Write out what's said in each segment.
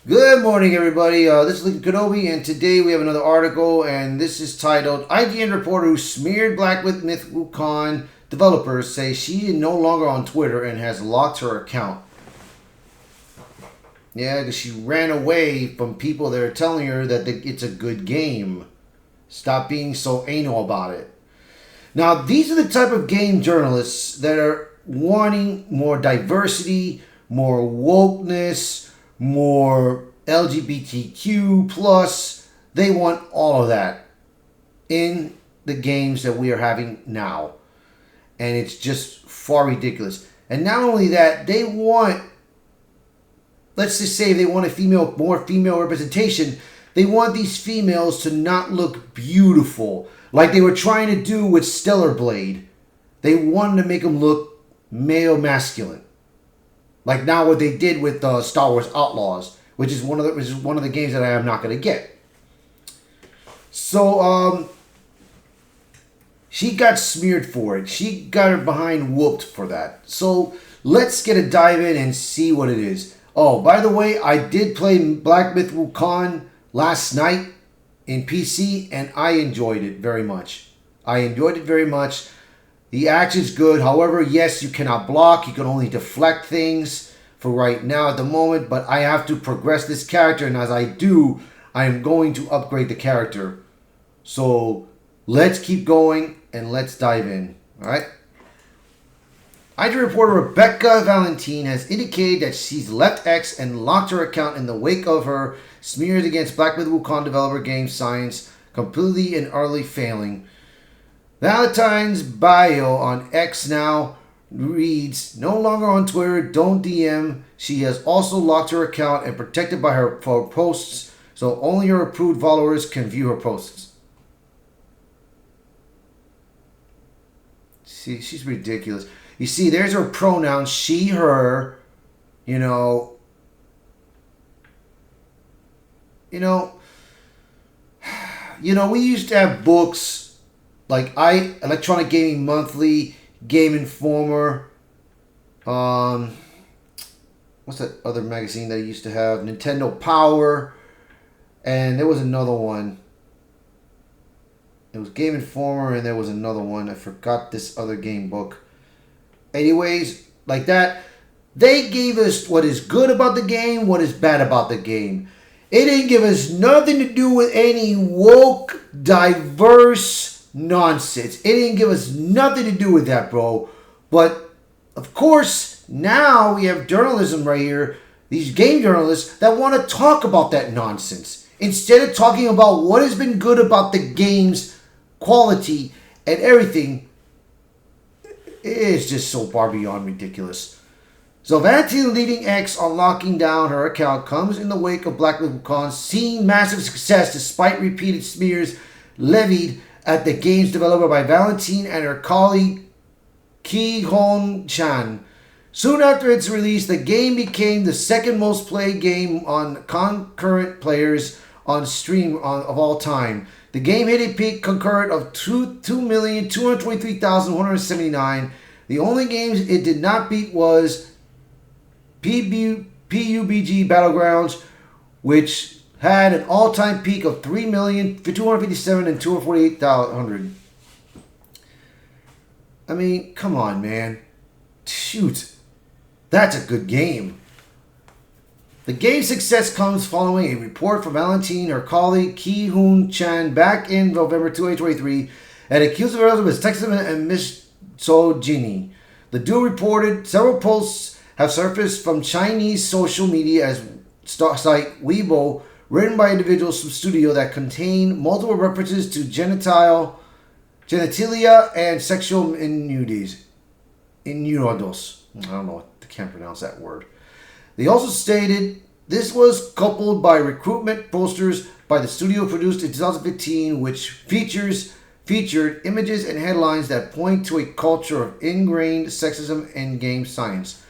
Good morning, everybody. This is Lincoln Kenobi, and today we have another article, and this is titled IGN reporter who smeared Black Myth Wukong developers say she is no longer on Twitter and has locked her account. Yeah, because she ran away from people that are telling her that it's a good game. Stop being so anal about it. Now, these are the type of game journalists that are wanting more diversity, more wokeness, more LGBTQ plus. They want all of that in the games that we are having now. And it's just far ridiculous. And not only that, they want, let's just say they want more female representation. They want these females to not look beautiful like they were trying to do with Stellar Blade. They wanted to make them look male masculine. Like now what they did with Star Wars Outlaws, which is one of the games that I am not going to get. So she got smeared for it. She got her behind whooped for that. So let's get a dive in and see what it is. Oh, by the way, I did play Black Myth Wukong last night in PC, and I enjoyed it very much. The action's good. However, yes, you cannot block. You can only deflect things for right now at the moment. But I have to progress this character. And as I do, I am going to upgrade the character. So let's keep going and let's dive in. All right. IGN reporter Rebecca Valentine has indicated that she's left X and locked her account in the wake of her smears against Black Myth Wukong developer game science completely and utterly failing. Valentine's bio on X now reads, no longer on Twitter, don't DM. She has also locked her account and protected by her posts, so only her approved followers can view her posts. See, she's ridiculous. You see, there's her pronouns, she, her, you know, we used to have books like Electronic Gaming Monthly, Game Informer, what's that other magazine that I used to have? Nintendo Power, and there was another one. It was Game Informer, and there was another one. I forgot this other game book. Anyways, like that, they gave us what is good about the game, what is bad about the game. It didn't give us nothing to do with any woke, diverse nonsense. It didn't give us nothing to do with that, bro. But, of course, now we have journalism right here, these game journalists that want to talk about that nonsense. Instead of talking about what has been good about the game's quality and everything, it is just so far beyond ridiculous. So Valentine leading X on locking down her account comes in the wake of Black Myth Wukong seeing massive success despite repeated smears levied at the game's developer by Valentine and her colleague Ki Hong Chan. Soon after its release, the game became the second most played game on concurrent players on stream of all time. The game hit a peak concurrent of 2,223,179. The only games it did not beat was PUBG Battlegrounds, which had an all-time peak of 3,257,000 and 248,000. I mean, come on, man. Shoot. That's a good game. The game's success comes following a report from Valentine, her colleague Ki Hoon Chan, back in November 2023, and accused her of sexism and misogyny. The duo reported several posts have surfaced from Chinese social media as site Weibo, written by individuals from studio that contain multiple references to genitalia and sexual innuendos. I don't know, I can't pronounce that word. They also stated this was coupled by recruitment posters by the studio produced in 2015, which featured images and headlines that point to a culture of ingrained sexism in game science.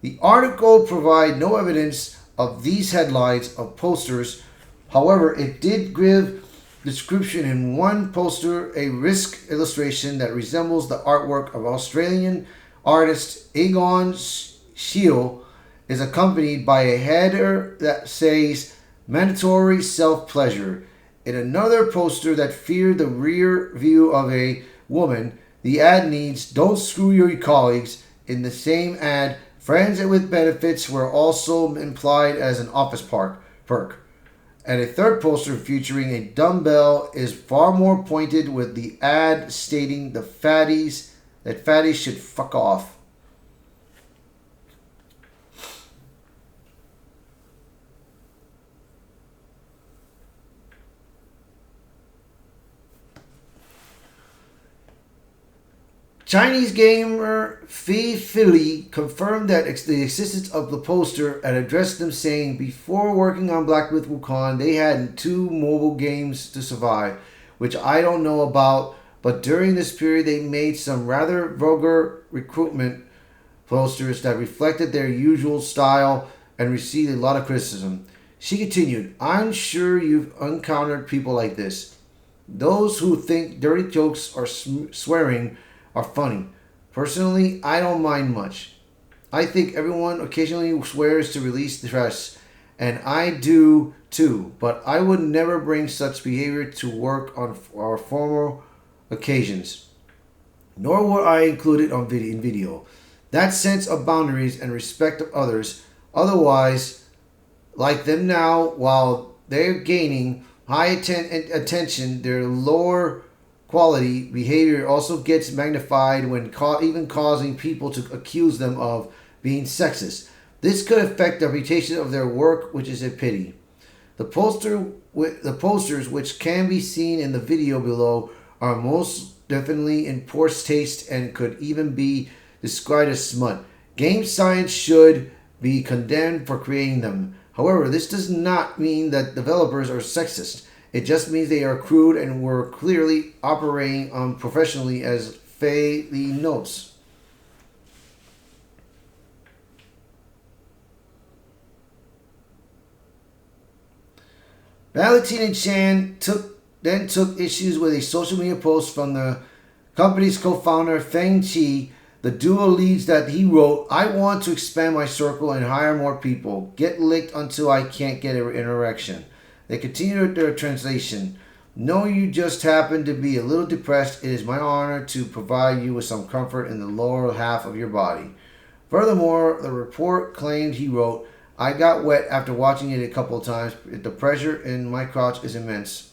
The article provides no evidence of these headlines of posters. However, it did give description in one poster, a risk illustration that resembles the artwork of Australian artist Egon Schiele is accompanied by a header that says mandatory self-pleasure. In another poster that feared the rear view of a woman, the ad needs "Don't screw your colleagues." In the same ad, friends with benefits were also implied as an office perk. And a third poster featuring a dumbbell is far more pointed, with the ad stating that fatties should fuck off. Chinese gamer Fi Philly confirmed that the existence of the poster and addressed them, saying before working on Black Myth Wukong, they had two mobile games to survive, which I don't know about, but during this period they made some rather vulgar recruitment posters that reflected their usual style and received a lot of criticism. She continued, "I'm sure you've encountered people like this. Those who think dirty jokes or swearing are funny. Personally, I don't mind much. I think everyone occasionally swears to release stress, and I do too, but I would never bring such behavior to work on our formal occasions, nor would I include it in video. That sense of boundaries and respect of others, otherwise, like them now, while they're gaining high attention, their lower quality behavior also gets magnified when even causing people to accuse them of being sexist. This could affect the reputation of their work, which is a pity." The posters, which can be seen in the video below, are most definitely in poor taste and could even be described as smut. Game science should be condemned for creating them. However, this does not mean that developers are sexist. It just means they are crude and were clearly operating unprofessionally, as Fei Li notes. Valentina Chan took issues with a social media post from the company's co-founder Feng Qi. The duo leads that he wrote, "I want to expand my circle and hire more people. Get licked until I can't get an erection." They continue their translation. "Know you just happen to be a little depressed. It is my honor to provide you with some comfort in the lower half of your body." Furthermore, the report claimed he wrote, "I got wet after watching it a couple of times. The pressure in my crotch is immense."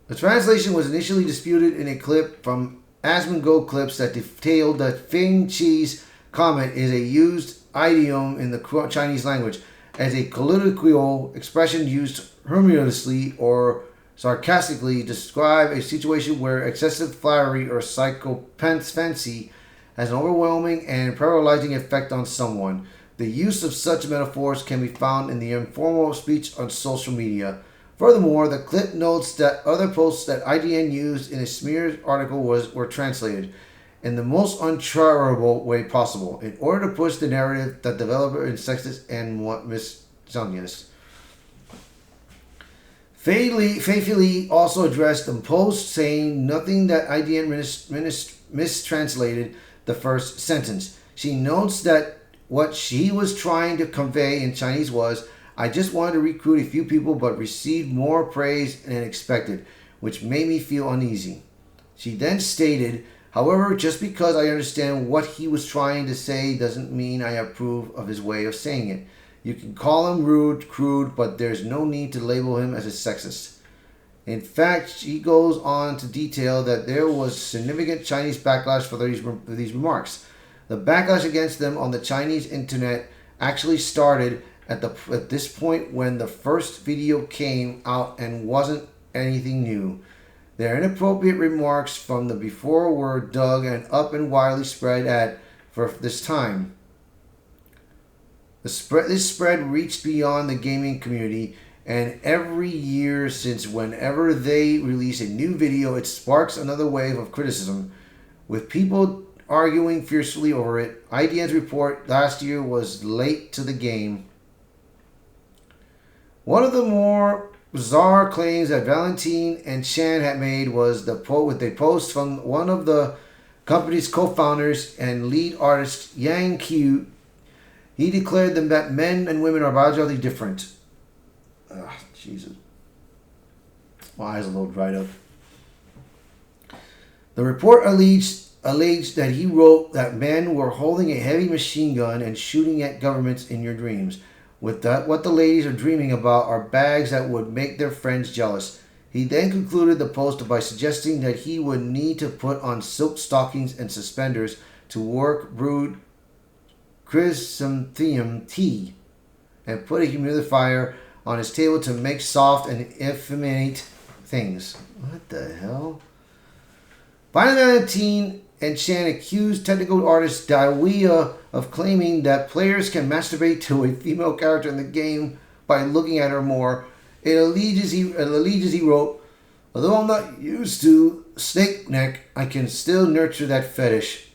The translation was initially disputed in a clip from Asmongold clips that detailed that Feng Qi's comment is a used idiom in the Chinese language as a colloquial expression used humorously or sarcastically to describe a situation where excessive flattery or psychophancy has an overwhelming and paralyzing effect on someone. The use of such metaphors can be found in the informal speech on social media. Furthermore, the clip notes that other posts that IGN used in a smear article were translated in the most uncharitable way possible in order to push the narrative that developer is sexist and misogynist. Fei Li also addressed the post, saying nothing that IGN mistranslated the first sentence. She notes that what she was trying to convey in Chinese was, "I just wanted to recruit a few people but received more praise than expected, which made me feel uneasy." She then stated, "However, just because I understand what he was trying to say doesn't mean I approve of his way of saying it. You can call him rude, crude, but there's no need to label him as a sexist." In fact, she goes on to detail that there was significant Chinese backlash for these remarks. The backlash against them on the Chinese internet actually started at this point when the first video came out and wasn't anything new. Their inappropriate remarks from the before were dug and up and widely spread for this time. This spread reached beyond the gaming community, and every year since, whenever they release a new video, it sparks another wave of criticism, with people arguing fiercely over it. IGN's report last year was late to the game. One of the more bizarre claims that Valentine and Chan had made was the post from one of the company's co-founders and lead artist Yang Q. He declared them that men and women are biologically different. Ugh, Jesus. My eyes are a little dried up. The report alleged that he wrote that men were holding a heavy machine gun and shooting at governments in your dreams. With that, what the ladies are dreaming about are bags that would make their friends jealous. He then concluded the post by suggesting that he would need to put on silk stockings and suspenders to work, brewed chrysanthemum tea, and put a humidifier on his table to make soft and effeminate things. What the hell? Valentine and Chan accused technical artist Dawia of claiming that players can masturbate to a female character in the game by looking at her more. It alleges he wrote, "Although I'm not used to snake neck, I can still nurture that fetish."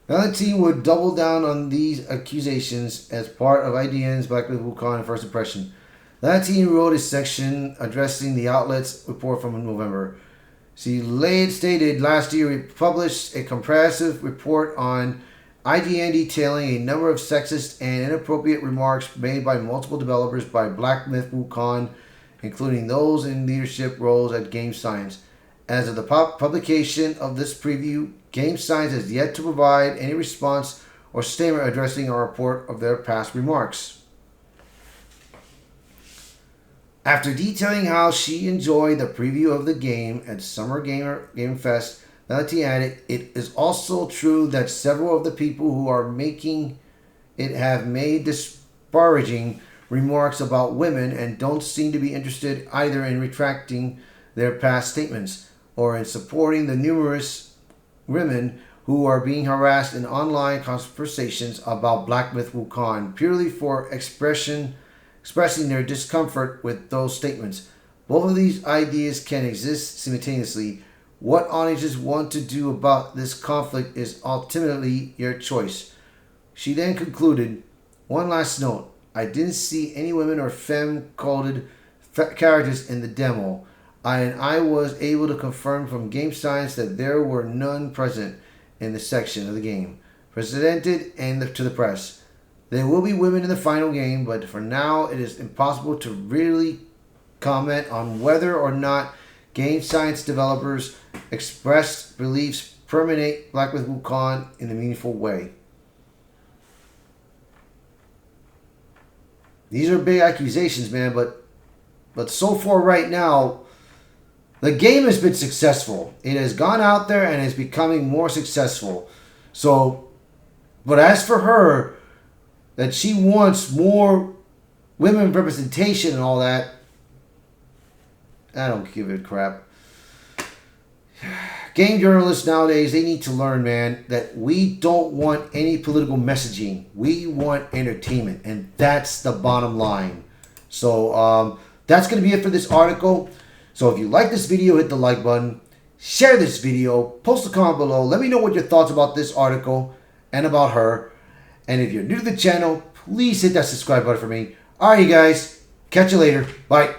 Valentine would double down on these accusations as part of IGN's Black Myth Wukong First Impression. Valentine wrote a section addressing the outlet's report from November. She stated last year we published a comprehensive report on IGN detailing a number of sexist and inappropriate remarks made by multiple developers by Black Myth Wukong, including those in leadership roles at Game Science. As of the publication of this preview, Game Science has yet to provide any response or statement addressing our report of their past remarks. After detailing how she enjoyed the preview of the game at Summer Game Fest, Valentine added, "It is also true that several of the people who are making it have made disparaging remarks about women and don't seem to be interested either in retracting their past statements or in supporting the numerous women who are being harassed in online conversations about Black Myth Wukong purely for expressing their discomfort with those statements. Both of these ideas can exist simultaneously. What audiences want to do about this conflict is ultimately your choice." She then concluded, "One last note. I didn't see any women or femme-coded characters in the demo. And I was able to confirm from Game Science that there were none present in the section of the game presented to the press. There will be women in the final game, but for now it is impossible to really comment on whether or not Game Science developers expressed beliefs permeate Black Myth Wukong in a meaningful way." These are big accusations, man, but so far right now, the game has been successful. It has gone out there and is becoming more successful. So, but as for her, that she wants more women representation and all that, I don't give a crap. Game journalists nowadays, they need to learn, man, that we don't want any political messaging. We want entertainment, and that's the bottom line. So, that's going to be it for this article. So if you like this video, hit the like button, share this video, post a comment below, let me know what your thoughts about this article and about her. And if you're new to the channel, please hit that subscribe button for me. Alright, you guys, catch you later. Bye.